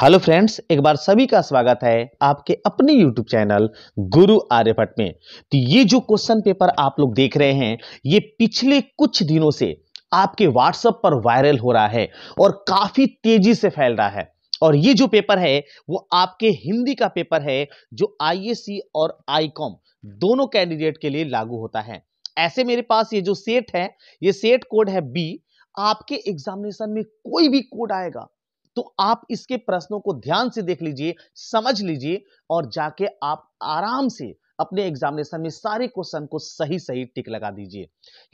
Hello friends, एक बार सभी का स्वागत है आपके अपने यूट्यूब चैनल गुरु आर्यभट्ट में। तो ये जो क्वेश्चन पेपर आप लोग देख रहे हैं, ये पिछले कुछ दिनों से आपके व्हाट्सएप पर वायरल हो रहा है और काफी तेजी से फैल रहा है। और ये जो पेपर है वो आपके हिंदी का पेपर है, जो आईएससी और आईकॉम दोनों कैंडिडेट के लिए लागू होता है। ऐसे मेरे पास ये जो सेट है, ये सेट कोड है बी। आपके एग्जामिनेशन में कोई भी कोड आएगा तो आप इसके प्रश्नों को ध्यान से देख लीजिए, समझ लीजिए और जाके आप आराम से अपने एग्जामिनेशन में सारे क्वेश्चन को सही सही टिक लगा दीजिए।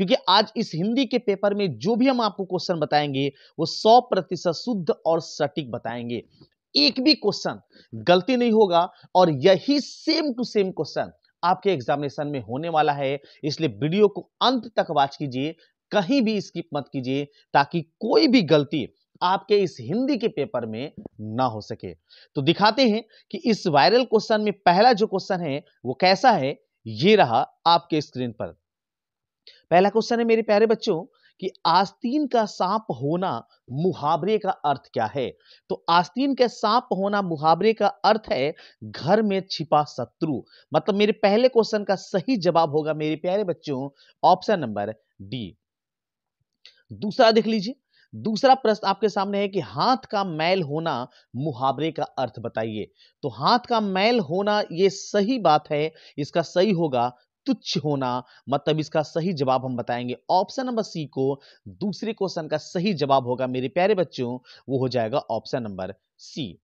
क्योंकि आज इस हिंदी के पेपर में जो भी हम आपको क्वेश्चन बताएंगे वो 100% शुद्ध और सटीक बताएंगे। एक भी क्वेश्चन गलती नहीं होगा और यही सेम टू सेम क्वेश्चन आपके एग्जामिनेशन में होने वाला है। इसलिए वीडियो को अंत तक वॉच कीजिए, कहीं भी स्किप मत कीजिए, ताकि कोई भी गलती आपके इस हिंदी के पेपर में ना हो सके। तो दिखाते हैं कि इस वायरल क्वेश्चन में पहला जो क्वेश्चन है वो कैसा है। ये रहा आपके स्क्रीन पर। पहला क्वेश्चन है मेरे प्यारे बच्चों कि आस्तीन का सांप होना मुहावरे का अर्थ क्या है। तो आस्तीन के सांप होना मुहावरे का अर्थ है घर में छिपा शत्रु। मतलब मेरे पहले क्वेश्चन का सही जवाब होगा मेरे प्यारे बच्चों ऑप्शन नंबर डी। दूसरा देख लीजिए। दूसरा प्रश्न आपके सामने है कि हाथ का मैल होना मुहावरे का अर्थ बताइए। तो हाथ का मैल होना ये सही बात है, इसका सही होगा तुच्छ होना। मतलब इसका सही जवाब हम बताएंगे ऑप्शन नंबर सी को। दूसरे क्वेश्चन का सही जवाब होगा मेरे प्यारे बच्चों, वो हो जाएगा ऑप्शन नंबर सी।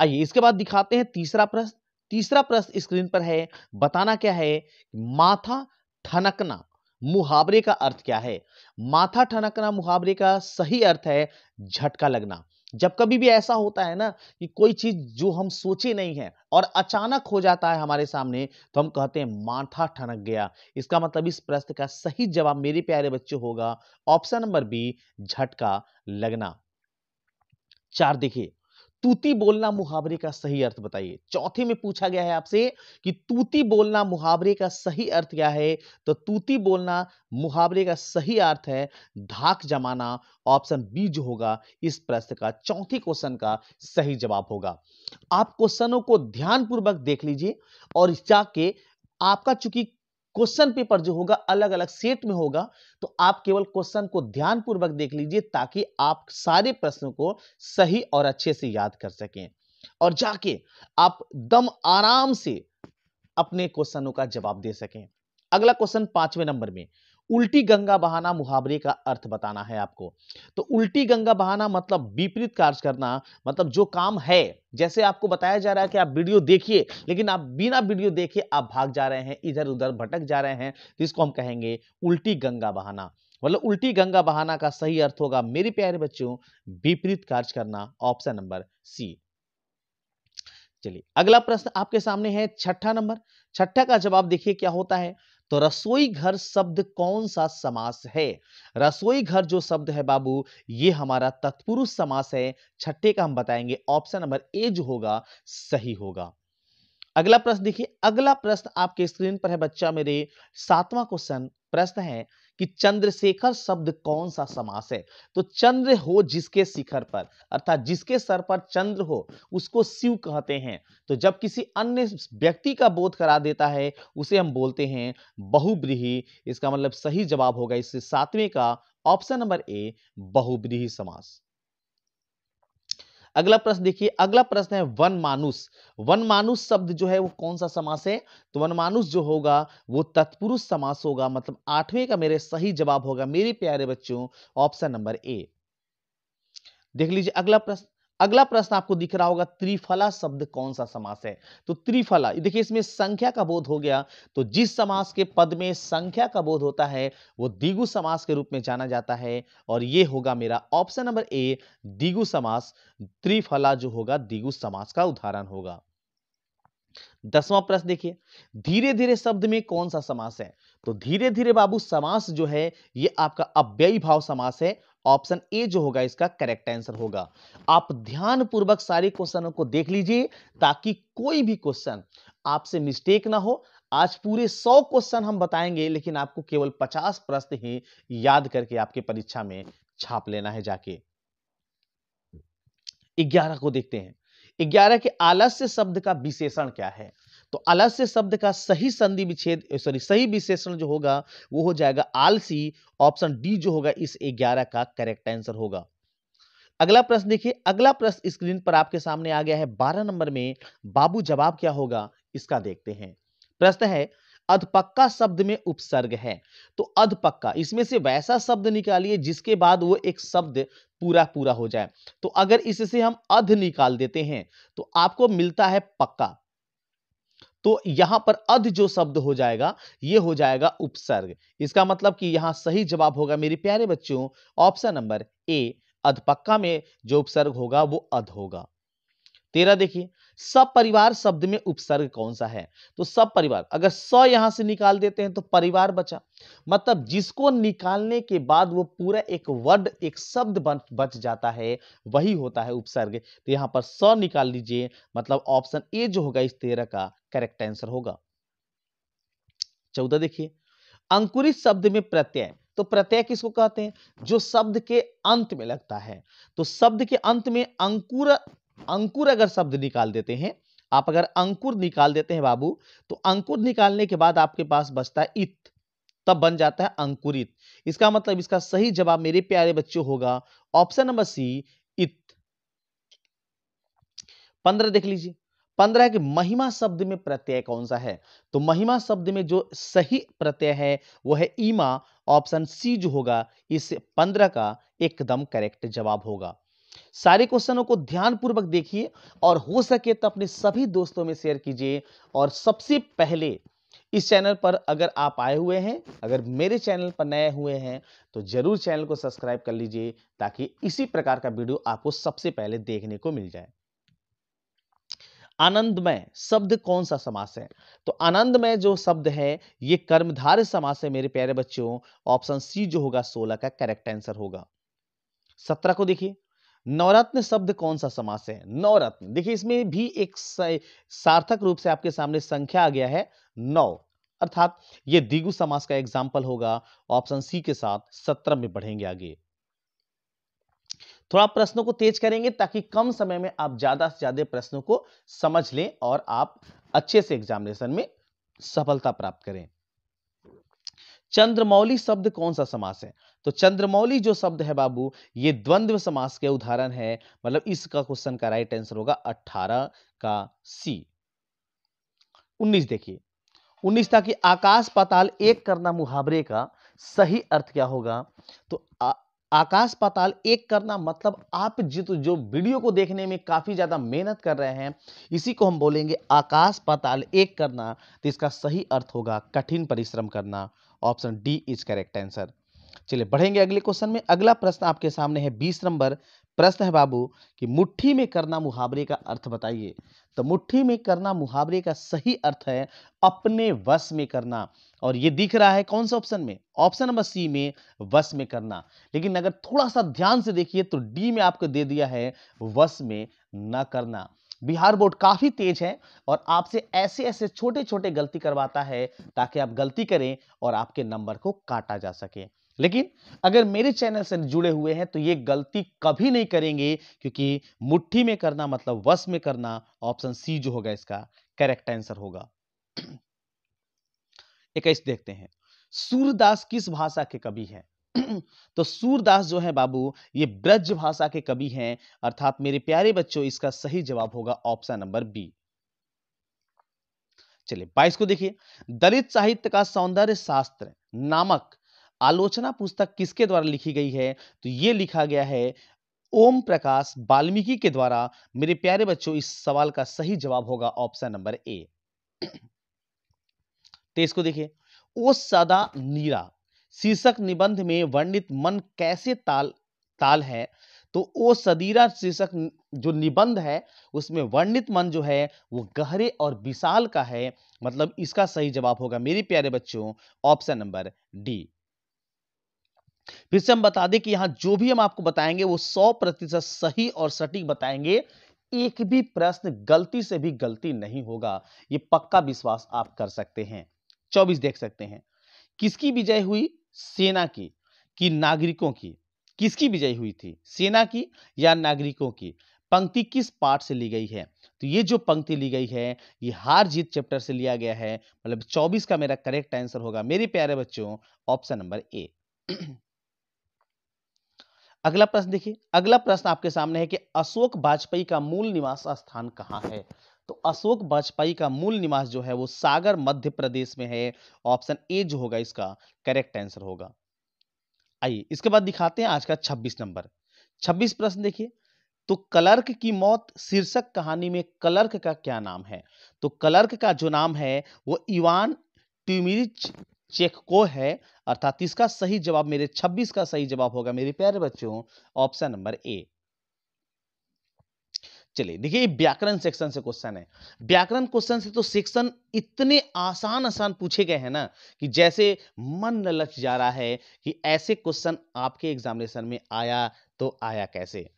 आइए इसके बाद दिखाते हैं तीसरा प्रश्न। तीसरा प्रश्न स्क्रीन पर है, बताना क्या है। माथा ठनकना मुहावरे का अर्थ क्या है। माथा ठनकना मुहावरे का सही अर्थ है झटका लगना। जब कभी भी ऐसा होता है ना कि कोई चीज जो हम सोचे नहीं है और अचानक हो जाता है हमारे सामने, तो हम कहते हैं माथा ठनक गया। इसका मतलब इस प्रश्न का सही जवाब मेरे प्यारे बच्चों होगा ऑप्शन नंबर बी, झटका लगना। चार देखिए, तूती बोलना मुहावरे का सही अर्थ बताइए। चौथे में पूछा गया है आपसे कि तूती बोलना मुहावरे का सही अर्थ क्या है। तो तूती बोलना मुहावरे का सही अर्थ है धाक जमाना। ऑप्शन बी जो होगा इस प्रश्न का चौथे क्वेश्चन का सही जवाब होगा। आप क्वेश्चनों को ध्यानपूर्वक देख लीजिए और जाके आपका चूंकि क्वेश्चन पेपर जो होगा अलग अलग सेट में होगा, तो आप केवल क्वेश्चन को ध्यानपूर्वक देख लीजिए ताकि आप सारे प्रश्नों को सही और अच्छे से याद कर सकें और जाके आप दम आराम से अपने क्वेश्चनों का जवाब दे सकें। अगला क्वेश्चन 5वें नंबर में, उल्टी गंगा बहाना मुहावरे का अर्थ बताना है आपको। तो उल्टी गंगा बहाना मतलब विपरीत कार्य करना। मतलब जो काम है, जैसे आपको बताया जा रहा है कि आप वीडियो देखिए लेकिन आप बिना वीडियो देखे आप भाग जा रहे हैं, इधर उधर भटक जा रहे हैं, तो इसको हम कहेंगे उल्टी गंगा बहाना। मतलब उल्टी गंगा बहाना का सही अर्थ होगा मेरे प्यारे बच्चों विपरीत कार्य करना, ऑप्शन नंबर सी। चलिए अगला प्रश्न आपके सामने है छठा नंबर। छठा का जवाब देखिए क्या होता है। तो रसोई घर शब्द कौन सा समास है। रसोई घर जो शब्द है बाबू, ये हमारा तत्पुरुष समास है। छठे का हम बताएंगे ऑप्शन नंबर ए जो होगा सही होगा। अगला प्रश्न देखिए। अगला प्रश्न आपके स्क्रीन पर है बच्चा मेरे, 7वां क्वेश्चन। प्रश्न है कि चंद्रशेखर शब्द कौन सा समास है। तो चंद्र हो जिसके शिखर पर, अर्थात जिसके सर पर चंद्र हो उसको शिव कहते हैं। तो जब किसी अन्य व्यक्ति का बोध करा देता है उसे हम बोलते हैं बहुब्रीहि। इसका मतलब सही जवाब होगा इससे 7वें का ऑप्शन नंबर ए, बहुब्रीहि समास। अगला प्रश्न देखिए। अगला प्रश्न है वनमानुष। वनमानुष शब्द जो है वो कौन सा समास है। तो वनमानुष जो होगा वो तत्पुरुष समास होगा। मतलब 8वें का मेरे सही जवाब होगा मेरे प्यारे बच्चों ऑप्शन नंबर ए। देख लीजिए अगला प्रश्न। अगला प्रश्न आपको दिख रहा होगा त्रिफला शब्द कौन सा समास है। तो त्रिफला देखिए इसमें संख्या का बोध हो गया। तो जिस समास के पद में संख्या का बोध होता है वो द्विगु समास के रूप में जाना जाता है और ये होगा मेरा ऑप्शन नंबर ए, द्विगु समास। त्रिफला जो होगा द्विगु समास का उदाहरण होगा। 10वां प्रश्न देखिए, धीरे धीरे शब्द में कौन सा समास है। तो धीरे धीरे बाबू समास जो है ये आपका अव्ययी भाव समास है। ऑप्शन ए जो होगा इसका करेक्ट आंसर होगा। आप ध्यान पूर्वक सारे क्वेश्चनों को देख लीजिए ताकि कोई भी क्वेश्चन आपसे मिस्टेक ना हो। आज पूरे 100 क्वेश्चन हम बताएंगे लेकिन आपको केवल 50 प्रश्न ही याद करके आपके परीक्षा में छाप लेना है जाके। 11 को देखते हैं। 11 के आलस्य शब्द का विशेषण क्या है? तो आलस्य शब्द का सही संधि विच्छेद सही विशेषण जो होगा वो हो जाएगा आलसी। ऑप्शन डी जो होगा इस 11 का करेक्ट आंसर होगा। अगला प्रश्न देखिए, अगला प्रश्न स्क्रीन पर आपके सामने आ गया है 12 नंबर में। बाबू जवाब क्या होगा इसका देखते हैं। प्रश्न है अधपक्का शब्द में उपसर्ग है। तो अधपक्का, इसमें से वैसा शब्द निकालिए जिसके बाद वो एक शब्द पूरा पूरा हो जाए। तो अगर इससे हम अध निकाल देते हैं तो आपको मिलता है पक्का। तो यहां पर अध जो शब्द हो जाएगा ये हो जाएगा उपसर्ग। इसका मतलब कि यहां सही जवाब होगा मेरे प्यारे बच्चों ऑप्शन नंबर ए। अधपक्का में जो उपसर्ग होगा वो अध होगा। 13 देखिए, सपरिवार शब्द में उपसर्ग कौन सा है? तो सपरिवार, अगर स यहां से निकाल देते हैं तो परिवार बचा। मतलब जिसको निकालने के बाद वो पूरा एक वर्ड एक शब्द बच जाता है वही होता है उपसर्ग। तो यहां पर स निकाल लीजिए, मतलब ऑप्शन ए जो होगा इस 13 का करेक्ट आंसर होगा। 14 देखिए, अंकुरित शब्द में प्रत्यय। तो प्रत्यय किसको कहते हैं? जो शब्द के अंत में लगता है। तो शब्द के अंत में अंकुर, अंकुर अगर शब्द निकाल देते हैं, आप अगर अंकुर निकाल देते हैं बाबू, तो अंकुर निकालने के बाद आपके पास बचता है इत, तब बन जाता है अंकुरित। इसका मतलब इसका सही जवाब मेरे प्यारे बच्चों होगा ऑप्शन नंबर सी, इत। 15 देख लीजिए, 15 के महिमा शब्द में प्रत्यय कौन सा है? तो महिमा शब्द में जो सही प्रत्यय है वो है ईमा। ऑप्शन सी जो होगा इस 15 का एकदम करेक्ट जवाब होगा। सारे क्वेश्चनों को ध्यानपूर्वक देखिए और हो सके तो अपने सभी दोस्तों में शेयर कीजिए। और सबसे पहले इस चैनल पर अगर आप आए हुए हैं, अगर मेरे चैनल पर नए हुए हैं तो जरूर चैनल को सब्सक्राइब कर लीजिए ताकि इसी प्रकार का वीडियो आपको सबसे पहले देखने को मिल जाए। आनंदमय शब्द कौन सा समास है? तो आनंदमय जो शब्द है ये कर्मधारय समास है मेरे प्यारे बच्चों। ऑप्शन सी जो होगा 16 का करेक्ट आंसर होगा। 17 को देखिए, नवरत्न शब्द कौन सा समास है? नवरत्न, देखिए इसमें भी एक सार्थक रूप से आपके सामने संख्या आ गया है 9, अर्थात ये द्विगु समास का एग्जाम्पल होगा। ऑप्शन सी के साथ 17 में बढ़ेंगे आगे। थोड़ा प्रश्नों को तेज करेंगे ताकि कम समय में आप ज्यादा से ज्यादा प्रश्नों को समझ लें और आप अच्छे से एग्जामिनेशन में सफलता प्राप्त करें। चंद्रमौली शब्द कौन सा समास है? तो चंद्रमौली जो शब्द है बाबू ये द्वंद्व समास के उदाहरण है। मतलब इसका क्वेश्चन का राइट आंसर होगा 18 का सी। 19 देखिए, 19 था कि आकाश पाताल एक करना मुहावरे का सही अर्थ क्या होगा? तो आकाश पाताल एक करना मतलब आप जो वीडियो को देखने में काफी ज्यादा मेहनत कर रहे हैं इसी को हम बोलेंगे आकाश पाताल एक करना। तो इसका सही अर्थ होगा कठिन परिश्रम करना। Option D is correct answer. चलिए बढ़ेंगे अगले क्वेश्चन में। अगला प्रश्न आपके सामने है 20 नंबर। प्रश्न है बाबू कि मुट्ठी में करना मुहावरे का अर्थ बताइए। तो मुट्ठी में करना मुहावरे का सही अर्थ है अपने वश में करना। और ये दिख रहा है कौन सा ऑप्शन में? ऑप्शन नंबर सी में, वश में करना। लेकिन अगर थोड़ा सा ध्यान से देखिए तो डी में आपको दे दिया है वश में न करना। बिहार बोर्ड काफी तेज है और आपसे ऐसे ऐसे छोटे छोटे गलती करवाता है ताकि आप गलती करें और आपके नंबर को काटा जा सके। लेकिन अगर मेरे चैनल से जुड़े हुए हैं तो ये गलती कभी नहीं करेंगे क्योंकि मुट्ठी में करना मतलब वश में करना। ऑप्शन सी जो होगा इसका करेक्ट आंसर होगा। 21 देखते हैं, सूरदास किस भाषा के कवि हैं? तो सूरदास जो है बाबू ये ब्रज भाषा के कवि हैं। अर्थात मेरे प्यारे बच्चों इसका सही जवाब होगा ऑप्शन नंबर बी। चलिए 22 को देखिए, दलित साहित्य का सौंदर्य शास्त्र नामक आलोचना पुस्तक किसके द्वारा लिखी गई है? तो ये लिखा गया है ओम प्रकाश वाल्मीकि के द्वारा। मेरे प्यारे बच्चों इस सवाल का सही जवाब होगा ऑप्शन नंबर ए। 23 को देखिए, ओ सदा नीरा शीर्षक निबंध में वर्णित मन कैसे ताल ताल है? तो ओ सदीरा शीर्षक जो निबंध है उसमें वर्णित मन जो है वो गहरे और विशाल का है। मतलब इसका सही जवाब होगा मेरे प्यारे बच्चों ऑप्शन नंबर डी। फिर से हम बता दें कि यहां जो भी हम आपको बताएंगे वो 100% सही और सटीक बताएंगे। एक भी प्रश्न गलती से भी गलती नहीं होगा, ये पक्का विश्वास आप कर सकते हैं। 24 देख सकते हैं, किसकी विजय हुई? सेना की कि नागरिकों की? किसकी विजय हुई थी, सेना की या नागरिकों की? पंक्ति किस पाठ से ली गई है? तो ये जो पंक्ति ली गई है ये हार जीत चैप्टर से लिया गया है, मतलब 24 का मेरा करेक्ट आंसर होगा मेरे प्यारे बच्चों ऑप्शन नंबर ए। अगला प्रश्न देखिए, अगला प्रश्न आपके सामने है कि अशोक वाजपेयी का मूल निवास स्थान कहां है? तो अशोक वाजपेयी का मूल निवास जो है वो सागर मध्य प्रदेश में है। ऑप्शन ए जो होगा इसका करेक्ट आंसर होगा। आइए इसके बाद दिखाते हैं आज का 26 नंबर। 26 प्रश्न देखिए, तो क्लर्क की मौत शीर्षक कहानी में क्लर्क का क्या नाम है? तो क्लर्क का जो नाम है वो इवान ट्यूमिच चेखको है, अर्थात इसका सही जवाब मेरे 26 का सही जवाब होगा मेरे प्यारे बच्चों ऑप्शन नंबर ए। चलिए देखिए, ये व्याकरण सेक्शन से क्वेश्चन है। व्याकरण क्वेश्चन से तो सेक्शन इतने आसान आसान पूछे गए हैं ना कि जैसे मन न लच जा रहा है कि ऐसे क्वेश्चन आपके एग्जामिनेशन में आया तो आया कैसे।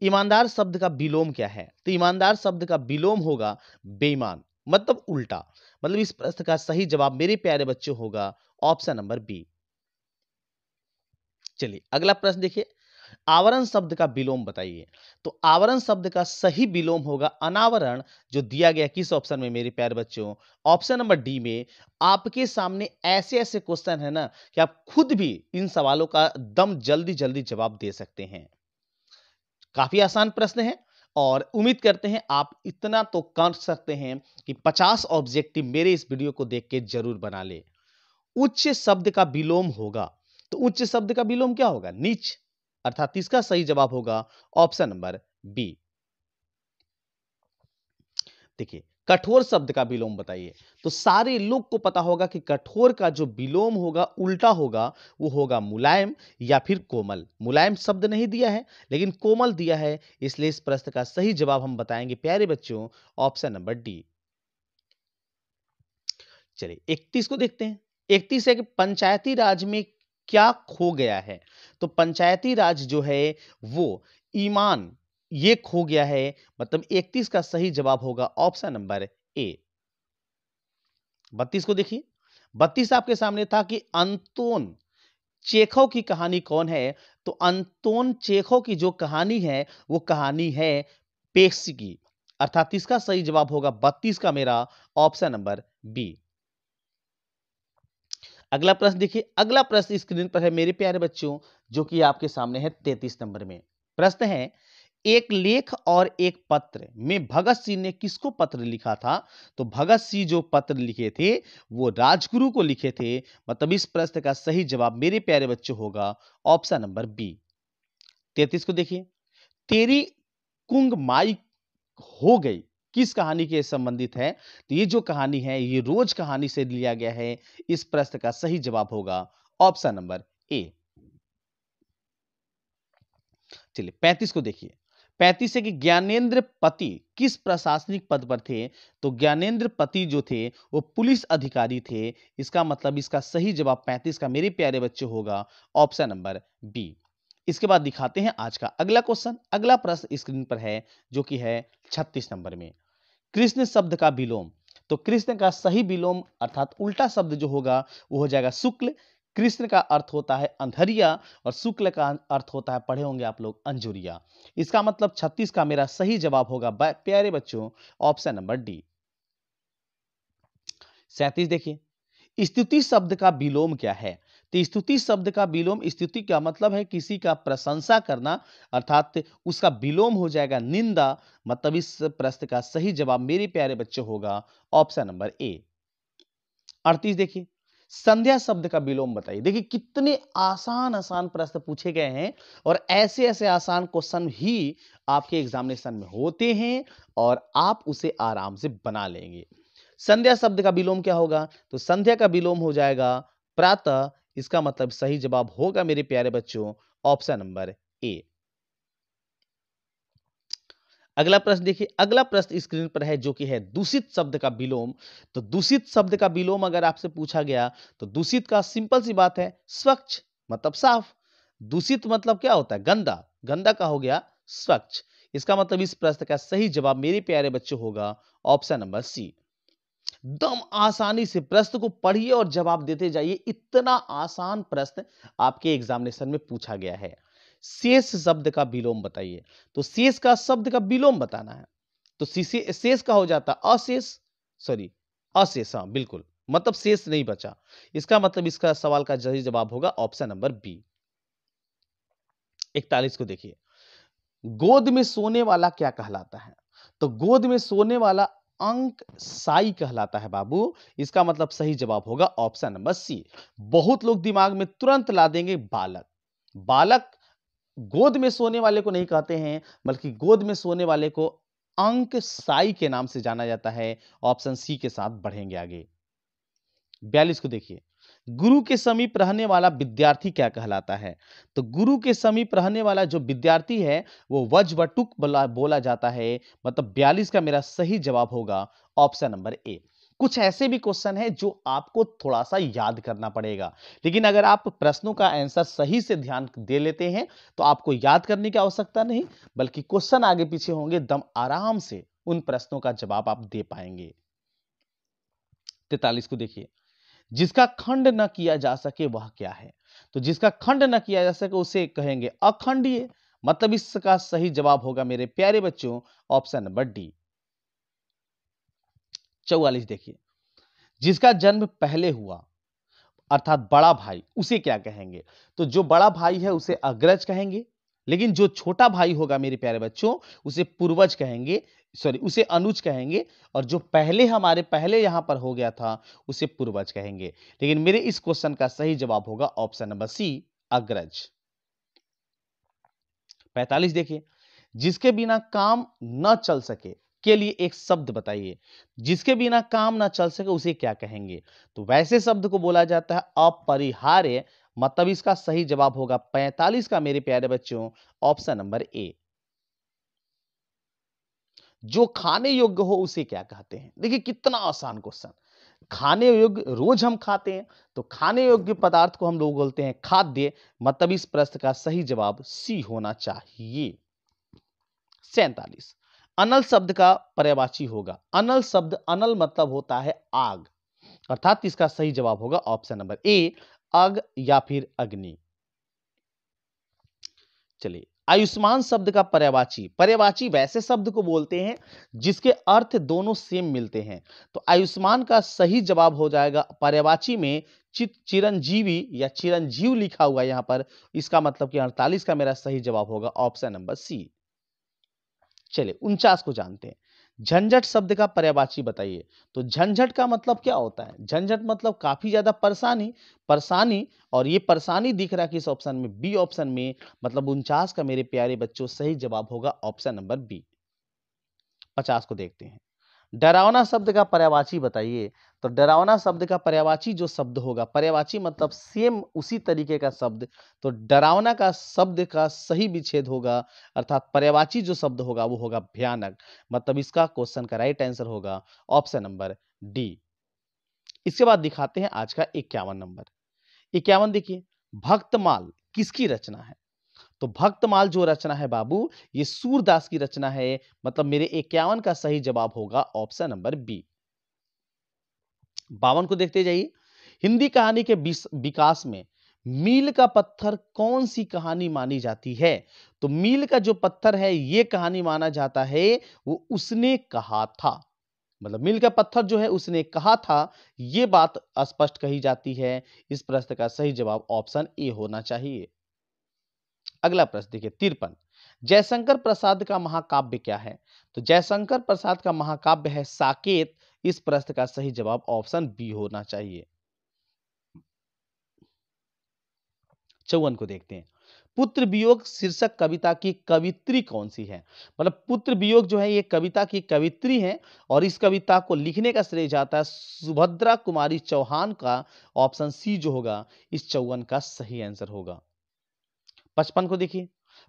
ईमानदार शब्द का विलोम क्या है? तो ईमानदार शब्द का विलोम होगा बेईमान, मतलब उल्टा। मतलब इस प्रश्न का सही जवाब मेरे प्यारे बच्चों होगा ऑप्शन नंबर बी। चलिए अगला प्रश्न देखिए, आवरण शब्द का विलोम बताइए। तो आवरण शब्द का सही विलोम होगा अनावरण, जो दिया गया किस ऑप्शन में मेरे प्यारे बच्चों ऑप्शन नंबर डी में। आपके सामने ऐसे ऐसे क्वेश्चन है ना कि आप खुद भी इन सवालों का दम जल्दी जल्दी जवाब दे सकते हैं। काफी आसान प्रश्न है और उम्मीद करते हैं आप इतना तो कर सकते हैं कि 50 ऑब्जेक्टिव मेरे इस वीडियो को देख के जरूर बना ले। उच्च शब्द का विलोम होगा, तो उच्च शब्द का विलोम क्या होगा? नीच, अर्थात इसका सही जवाब होगा ऑप्शन नंबर बी। देखिए कठोर शब्द का विलोम बताइए। तो सारे लोग को पता होगा कि कठोर का जो विलोम होगा उल्टा होगा, वो होगा मुलायम या फिर कोमल। मुलायम शब्द नहीं दिया है लेकिन कोमल दिया है, इसलिए इस प्रश्न का सही जवाब हम बताएंगे प्यारे बच्चों ऑप्शन नंबर डी। चलिए 31 को देखते हैं। 31 है कि पंचायती राज में क्या खो गया है? तो पंचायती राज जो है वो ईमान ये खो गया है, मतलब 31 का सही जवाब होगा ऑप्शन नंबर ए। 32 को देखिए, 32 आपके सामने था कि अंतोन चेखव की कहानी कौन है? तो अंतोन चेखव की जो कहानी है वो कहानी है पेप्सी की, अर्थात इसका सही जवाब होगा 32 का मेरा ऑप्शन नंबर बी। अगला प्रश्न देखिए, अगला प्रश्न स्क्रीन पर है मेरे प्यारे बच्चों, जो कि आपके सामने है 33 नंबर में। प्रश्न है, एक लेख और एक पत्र में भगत सिंह ने किसको पत्र लिखा था? तो भगत सिंह जो पत्र लिखे थे वो राजगुरु को लिखे थे, मतलब इस प्रश्न का सही जवाब मेरे प्यारे बच्चों होगा ऑप्शन नंबर बी। 33 को देखिए, तेरी कुंग माई हो गई किस कहानी के संबंधित है? तो ये जो कहानी है ये रोज कहानी से लिया गया है, इस प्रश्न का सही जवाब होगा ऑप्शन नंबर ए। चलिए 35 को देखिए, 35 है कि ज्ञानेंद्र पति किस प्रशासनिक पद पर थे? तो ज्ञानेंद्र पति जो थे वो पुलिस अधिकारी थे, इसका मतलब इसका सही जवाब 35 का मेरे प्यारे बच्चे होगा ऑप्शन नंबर बी। इसके बाद दिखाते हैं आज का अगला क्वेश्चन। अगला प्रश्न स्क्रीन पर है जो कि है 36 नंबर में। कृष्ण शब्द का विलोम, तो कृष्ण का सही विलोम अर्थात उल्टा शब्द जो होगा वो हो जाएगा शुक्ल। कृष्ण का अर्थ होता है अंधरिया और शुक्ल का अर्थ होता है, पढ़े होंगे आप लोग, अंजुरिया। इसका मतलब 36 का मेरा सही जवाब होगा प्यारे बच्चों ऑप्शन नंबर डी। 37 देखिए, स्तुति शब्द का विलोम क्या है? तो स्तुति शब्द का विलोम, स्तुति का मतलब है किसी का प्रशंसा करना, अर्थात उसका विलोम हो जाएगा निंदा, मतलब इस प्रश्न का सही जवाब मेरे प्यारे बच्चे होगा ऑप्शन नंबर ए। 38 देखिए, संध्या शब्द का विलोम बताइए। देखिए कितने आसान आसान प्रश्न पूछे गए हैं और ऐसे ऐसे आसान क्वेश्चन ही आपके एग्जामिनेशन में होते हैं और आप उसे आराम से बना लेंगे। संध्या शब्द का विलोम क्या होगा? तो संध्या का विलोम हो जाएगा प्रातः, इसका मतलब सही जवाब होगा मेरे प्यारे बच्चों ऑप्शन नंबर ए। अगला प्रश्न देखिए, अगला प्रश्न स्क्रीन पर है जो कि है दूषित शब्द का विलोम। तो दूषित शब्द का विलोम अगर आपसे पूछा गया तो दूषित का सिंपल सी बात है स्वच्छ, मतलब साफ। दूषित मतलब क्या होता है? गंदा। गंदा का हो गया स्वच्छ, इसका मतलब इस प्रश्न का सही जवाब मेरे प्यारे बच्चों होगा ऑप्शन नंबर सी। दम आसानी से प्रश्न को पढ़िए और जवाब देते जाइए, इतना आसान प्रश्न आपके एग्जामिनेशन में पूछा गया है। शेष शब्द का विलोम बताइए। तो शेष का शब्द का विलोम बताना है, तो शेष का हो जाता अशेष, सॉरी अशेष, हाँ बिल्कुल, मतलब शेष नहीं बचा। इसका मतलब इसका सवाल का सही जवाब होगा ऑप्शन नंबर बी। 41 को देखिए, गोद में सोने वाला क्या कहलाता है? तो गोद में सोने वाला अंक साई कहलाता है बाबू। इसका मतलब सही जवाब होगा ऑप्शन नंबर सी। बहुत लोग दिमाग में तुरंत ला देंगे बालक। बालक गोद में सोने वाले को नहीं कहते हैं, बल्कि गोद में सोने वाले को अंक साई के नाम से जाना जाता है। ऑप्शन सी के साथ बढ़ेंगे आगे। 42 को देखिए, गुरु के समीप रहने वाला विद्यार्थी क्या कहलाता है? तो गुरु के समीप रहने वाला जो विद्यार्थी है वो वज्रवटुक बोला जाता है। मतलब 42 का मेरा सही जवाब होगा ऑप्शन नंबर ए। कुछ ऐसे भी क्वेश्चन है जो आपको थोड़ा सा याद करना पड़ेगा, लेकिन अगर आप प्रश्नों का आंसर सही से ध्यान दे लेते हैं तो आपको याद करने की आवश्यकता नहीं, बल्कि क्वेश्चन आगे पीछे होंगे, दम आराम से उन प्रश्नों का जवाब आप दे पाएंगे। 43 को देखिए, जिसका खंड न किया जा सके वह क्या है? तो जिसका खंड न किया जा सके उसे कहेंगे अखंडीय। मतलब इसका सही जवाब होगा मेरे प्यारे बच्चों ऑप्शन नंबर डी। 44 देखिए, जिसका जन्म पहले हुआ अर्थात बड़ा भाई, उसे क्या कहेंगे? तो जो बड़ा भाई है उसे अग्रज कहेंगे, लेकिन जो छोटा भाई होगा मेरे प्यारे बच्चों उसे पूर्वज कहेंगे, सॉरी उसे अनुज कहेंगे, और जो पहले हमारे पहले यहां पर हो गया था उसे पूर्वज कहेंगे। लेकिन मेरे इस क्वेश्चन का सही जवाब होगा ऑप्शन नंबर सी, अग्रज। 45 देखिए, जिसके बिना काम न चल सके के लिए एक शब्द बताइए। जिसके बिना काम ना चल सके उसे क्या कहेंगे? तो वैसे शब्द को बोला जाता है अपरिहार्य। मतलब इसका सही जवाब होगा 45 का मेरे प्यारे बच्चों ऑप्शन नंबर ए। जो खाने योग्य हो उसे क्या कहते हैं? देखिए कितना आसान क्वेश्चन। खाने योग्य रोज हम खाते हैं, तो खाने योग्य पदार्थ को हम लोग बोलते हैं खाद्य। मतलब इस प्रश्न का सही जवाब सी होना चाहिए। 47, अनल शब्द का पर्यायवाची होगा। अनल शब्द, अनल मतलब होता है आग, अर्थात इसका सही जवाब होगा ऑप्शन नंबर ए, अग या फिर अग्नि। चलिए, आयुष्मान शब्द का पर्यायवाची। पर्यायवाची वैसे शब्द को बोलते हैं जिसके अर्थ दोनों सेम मिलते हैं। तो आयुष्मान का सही जवाब हो जाएगा पर्यायवाची में चिरंजीवी या चिरंजीव लिखा हुआ यहां पर। इसका मतलब कि 48 का मेरा सही जवाब होगा ऑप्शन नंबर सी। चलिए 49 को जानते हैं। झंझट शब्द का पर्यायवाची बताइए। तो झंझट का मतलब क्या होता है? झंझट मतलब काफी ज्यादा परेशानी, परेशानी। और ये परेशानी दिख रहा है किस ऑप्शन में? बी ऑप्शन में। मतलब 49 का मेरे प्यारे बच्चों सही जवाब होगा ऑप्शन नंबर बी। 50 को देखते हैं। डरावना शब्द का पर्यायवाची बताइए। तो डरावना शब्द का पर्यायवाची जो शब्द होगा, पर्यायवाची मतलब सेम उसी तरीके का शब्द। तो डरावना का शब्द का सही विच्छेद होगा, अर्थात पर्यायवाची जो शब्द होगा वो होगा भयानक। मतलब इसका क्वेश्चन का राइट आंसर होगा ऑप्शन नंबर डी। इसके बाद दिखाते हैं आज का 51 नंबर। 51 देखिए, भक्तमाल किसकी रचना है? तो भक्तमाल जो रचना है बाबू, ये सूरदास की रचना है। मतलब मेरे 51 का सही जवाब होगा ऑप्शन नंबर बी। 52 को देखते जाइए। हिंदी कहानी के विकास में मील का पत्थर कौन सी कहानी मानी जाती है? तो मील का जो पत्थर है ये कहानी माना जाता है वो उसने कहा था। मतलब मील का पत्थर जो है उसने कहा था, ये बात स्पष्ट कही जाती है। इस प्रश्न का सही जवाब ऑप्शन ए होना चाहिए। अगला प्रश्न देखिए 53, जयशंकर प्रसाद का महाकाव्य क्या है? तो जयशंकर प्रसाद का महाकाव्य है साकेत। इस प्रश्न का सही जवाब ऑप्शन बी होना चाहिए। 54 को देखते हैं। पुत्र वियोग शीर्षक कविता की कवित्री कौन सी है? मतलब पुत्र वियोग जो है ये कविता की कवित्री है, और इस कविता को लिखने का श्रेय जाता है सुभद्रा कुमारी चौहान का। ऑप्शन सी जो होगा इस 54 का सही आंसर होगा। 55 को देखिए।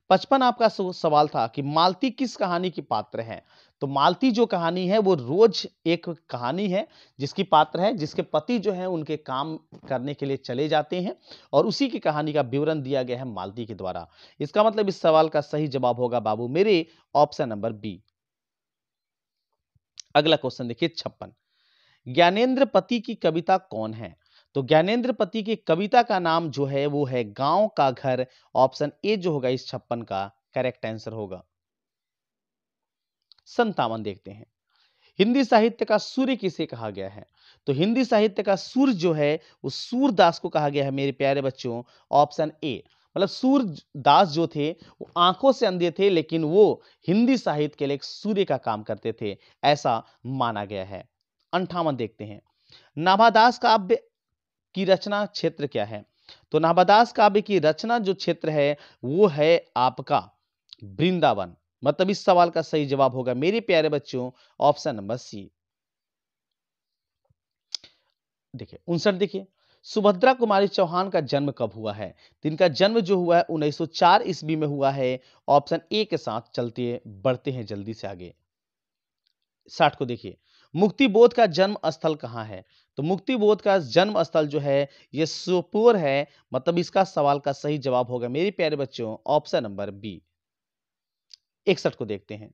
55 आपका सवाल था कि मालती किस कहानी की पात्र है? तो मालती जो कहानी है वो रोज एक कहानी है जिसकी पात्र है, जिसके पति जो है उनके काम करने के लिए चले जाते हैं, और उसी की कहानी का विवरण दिया गया है मालती के द्वारा। इसका मतलब इस सवाल का सही जवाब होगा बाबू मेरे ऑप्शन नंबर बी। अगला क्वेश्चन देखिए 56, ज्ञानेंद्र पति की कविता कौन है? तो ज्ञानेंद्र पति की कविता का नाम जो है वो है गांव का घर। ऑप्शन ए जो होगा इस 56 का करेक्ट आंसर होगा। 57 देखते हैं, हिंदी साहित्य का सूर्य किसे कहा गया है? तो हिंदी साहित्य का सूर्य जो है वो सूरदास को कहा गया है मेरे प्यारे बच्चों। ऑप्शन ए, मतलब सूरदास जो थे वो आंखों से अंधे थे, लेकिन वो हिंदी साहित्य के लिए एक सूर्य का काम करते थे, ऐसा माना गया है। 58 देखते हैं, नाभादास काव्य की रचना क्षेत्र क्या है? तो नाभादास काव्य की रचना जो क्षेत्र है वो है आपका वृंदावन। मतलब इस सवाल का सही जवाब होगा मेरे प्यारे बच्चों ऑप्शन नंबर सी। देखिए 59 देखिए, सुभद्रा कुमारी चौहान का जन्म कब हुआ है? तो इनका जन्म जो हुआ है 1904 ईस्वी में हुआ है। ऑप्शन ए के साथ चलते बढ़ते हैं जल्दी से आगे। 60 को देखिए, मुक्ति बोध का जन्म स्थल कहाँ है? तो मुक्ति बोध का जन्म स्थल जो है ये सोपोर है। मतलब इसका सवाल का सही जवाब होगा मेरे प्यारे बच्चों ऑप्शन नंबर बी। 61 को देखते हैं,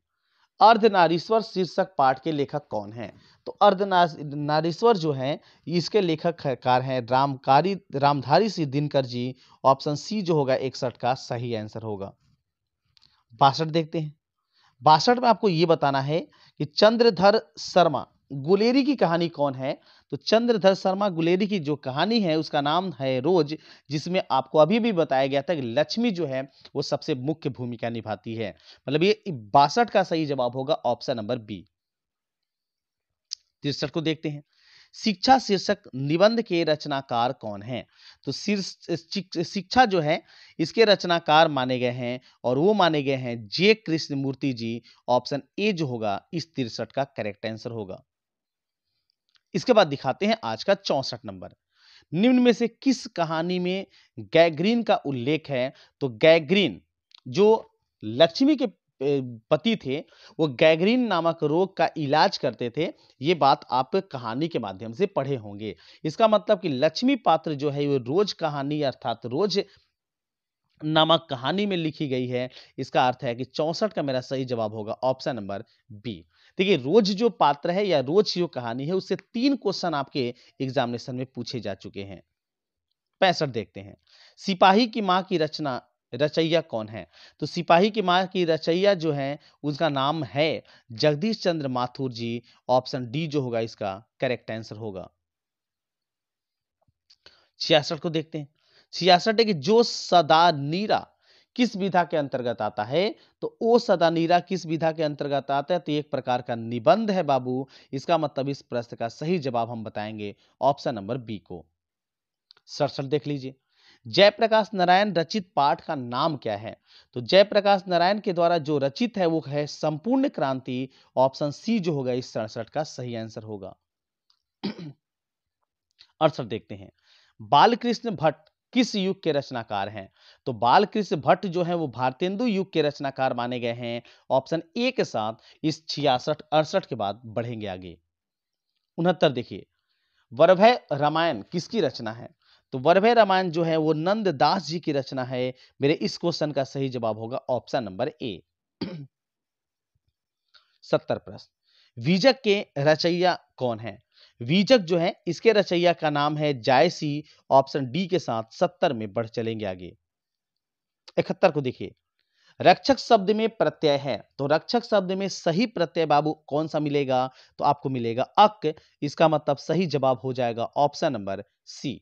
अर्धनारीश्वर शीर्षक पाठ के लेखक कौन हैं? तो अर्धनारीश्वर जो हैं इसके लेखककार हैं रामधारी सिंह दिनकर जी। ऑप्शन सी जो होगा 61 का सही आंसर होगा। 62 देखते हैं, 62 में आपको ये बताना है कि चंद्रधर शर्मा गुलेरी की कहानी कौन है? तो चंद्रधर शर्मा गुलेरी की जो कहानी है उसका नाम है रोज, जिसमें आपको अभी भी बताया गया था कि लक्ष्मी जो है वो सबसे मुख्य भूमिका निभाती है। मतलब ये 62 का सही जवाब होगा ऑप्शन नंबर बी। 63 को देखते हैं, शिक्षा शीर्षक निबंध के रचनाकार कौन है? तो शिक्षा जो है इसके रचनाकार माने गए हैं और वो माने गए हैं जे कृष्णमूर्ति जी। ऑप्शन ए जो होगा इस 63 का करेक्ट आंसर होगा। इसके बाद दिखाते हैं आज का 64 नंबर, निम्न में से किस कहानी में गैग्रीन का उल्लेख है? तो गैग्रीन जो लक्ष्मी के पति थे वो गैग्रीन नामक रोग का इलाज करते थे। ये बात आप कहानी के माध्यम से पढ़े होंगे। इसका मतलब कि लक्ष्मी पात्र जो है वो रोज कहानी अर्थात रोज नामक कहानी में लिखी गई है। इसका अर्थ है कि 64 का मेरा सही जवाब होगा ऑप्शन नंबर बी। देखिए रोज जो पात्र है या रोज जो कहानी है उससे 3 क्वेश्चन आपके एग्जामिनेशन में पूछे जा चुके हैं। 65 देखते हैं, सिपाही की मां की रचैया कौन है? तो सिपाही की मां की रचैया जो है उसका नाम है जगदीश चंद्र माथुर जी। ऑप्शन डी जो होगा इसका करेक्ट आंसर होगा। 66 को देखते हैं, 66 है कि जो सदा नीरा किस विधा के अंतर्गत आता है? तो ओ सदा नीरा किस विधा के अंतर्गत आता है? तो एक प्रकार का निबंध है बाबू। इसका मतलब इस प्रश्न का सही जवाब हम बताएंगे ऑप्शन नंबर बी को। 67 देख लीजिए, जयप्रकाश नारायण रचित पाठ का नाम क्या है? तो जयप्रकाश नारायण के द्वारा जो रचित है वो है संपूर्ण क्रांति। ऑप्शन सी जो होगा इस 67 का सही आंसर होगा। 68 देखते हैं, बालकृष्ण भट्ट किस युग के रचनाकार हैं? तो बालकृष्ण भट्ट जो है वो भारतेंदु युग के रचनाकार माने गए हैं। ऑप्शन ए के साथ इस 66 68 के बाद बढ़ेंगे आगे। 69 देखिए, वरभय रामायण किसकी रचना है? तो वरभय रामायण जो है वो नंददास जी की रचना है। मेरे इस क्वेश्चन का सही जवाब होगा ऑप्शन नंबर ए। 70 प्रश्न, बीजक के रचयिया कौन है? बीजक जो है इसके रचयिया का नाम है जायसी। ऑप्शन डी के साथ 70 में बढ़ चलेंगे आगे। 71 को देखिए, रक्षक शब्द में प्रत्यय है। तो रक्षक शब्द में सही प्रत्यय बाबू कौन सा मिलेगा? तो आपको मिलेगा अक। इसका मतलब सही जवाब हो जाएगा ऑप्शन नंबर सी।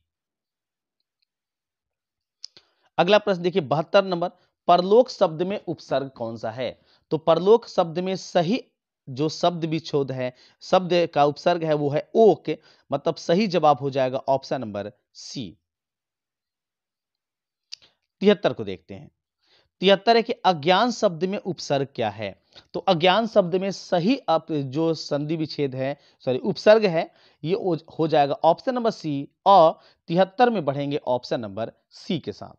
अगला प्रश्न देखिए 72 नंबर, परलोक शब्द में उपसर्ग कौन सा है? तो परलोक शब्द में सही जो शब्द विच्छेद है, शब्द का उपसर्ग है वो है ओक। मतलब सही जवाब हो जाएगा ऑप्शन नंबर सी। 73 को देखते हैं, 73 है कि अज्ञान शब्द में उपसर्ग क्या है? तो अज्ञान शब्द में सही जो संधि विच्छेद है, सॉरी उपसर्ग है, ये हो जाएगा ऑप्शन नंबर सी। और 73 में बढ़ेंगे ऑप्शन नंबर सी के साथ।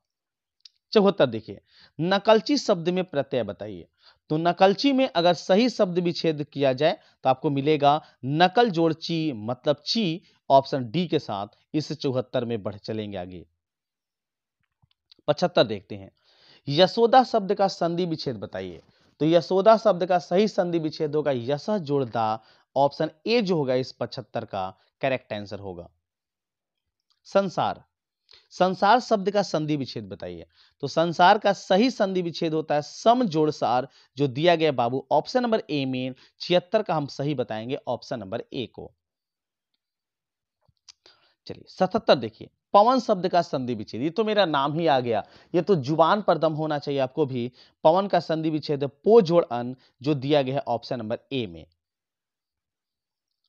74 देखिए, नकलची शब्द में प्रत्यय बताइए। तो नकलची में अगर सही शब्द विच्छेद किया जाए तो आपको मिलेगा नकल जोड़ ची, मतलब ची। ऑप्शन डी के साथ इस 74 में बढ़ चलेंगे आगे। 75 देखते हैं, यशोदा शब्द का संधि विच्छेद बताइए। तो यशोदा शब्द का सही संधि विच्छेद होगा यशः जोड़ दा। ऑप्शन ए जो होगा इस 75 का करेक्ट आंसर होगा। संसार। संसार शब्द का संधि विच्छेद बताइए। तो संसार का सही संधि विच्छेद होता है समजोड़ सार, जो दिया गया बाबू ऑप्शन नंबर ए में 76 का हम सही बताएंगे ऑप्शन नंबर ए को। चलिए 77 देखिए, पवन शब्द का संधि विच्छेद। ये तो मेरा नाम ही आ गया, ये तो जुबान पर दम होना चाहिए आपको भी। पवन का संधि विच्छेद पो जोड़ अन, जो दिया गया है ऑप्शन नंबर ए में।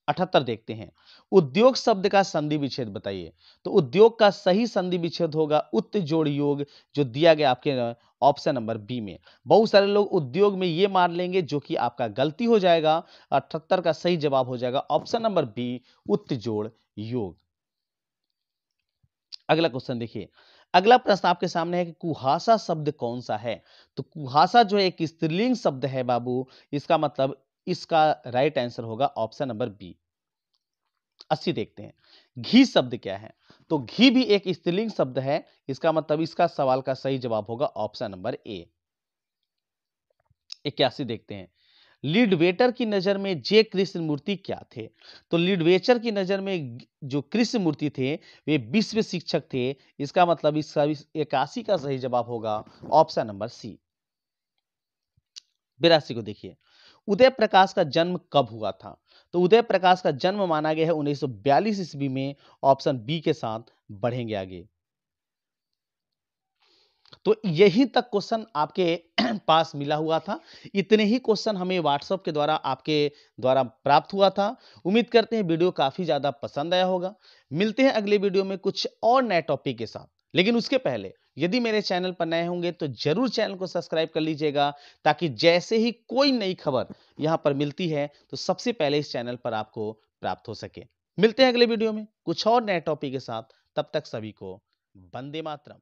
78 देखते हैं, उद्योग शब्द का संधि विच्छेद बताइए। तो उद्योग का सही संधि विच्छेद होगा उत जोड़ योग, जो दिया गया आपके ऑप्शन नंबर बी में। बहुत सारे लोग उद्योग में ये मार लेंगे, जो कि आपका गलती हो जाएगा। 78 का सही जवाब हो जाएगा ऑप्शन नंबर बी, उत जोड़ योग। अगला क्वेश्चन देखिए, अगला प्रश्न आपके सामने है कि कुहासा शब्द कौन सा है। तो कुहासा जो है एक स्त्रीलिंग शब्द है बाबू, इसका मतलब इसका राइट आंसर होगा ऑप्शन नंबर बी। 80 देखते हैं, घी शब्द क्या है। तो घी भी एक स्त्रीलिंग शब्द है, इसका मतलब इसका सवाल का सही जवाब होगा ऑप्शन नंबर ए। 81 देखते हैं, लीडवेटर की नजर में जे कृष्ण मूर्ति क्या थे। तो लीडवेटर की नजर में जो कृष्ण मूर्ति थे वे विश्व शिक्षक थे, इसका मतलब इसका 81 का सही जवाब होगा ऑप्शन नंबर सी। 82 को देखिए, उदय प्रकाश का जन्म कब हुआ था। तो उदय प्रकाश का जन्म माना गया है 1942 ईस्वी में, ऑप्शन बी के साथ बढ़ेंगे आगे। तो यही तक क्वेश्चन आपके पास मिला हुआ था। इतने ही क्वेश्चन हमें व्हाट्सएप के द्वारा आपके द्वारा प्राप्त हुआ था। उम्मीद करते हैं वीडियो काफी ज्यादा पसंद आया होगा। मिलते हैं अगले वीडियो में कुछ और नए टॉपिक के साथ, लेकिन उसके पहले यदि मेरे चैनल पर नए होंगे तो जरूर चैनल को सब्सक्राइब कर लीजिएगा, ताकि जैसे ही कोई नई खबर यहां पर मिलती है तो सबसे पहले इस चैनल पर आपको प्राप्त हो सके। मिलते हैं अगले वीडियो में कुछ और नए टॉपिक के साथ, तब तक सभी को वंदे मातरम।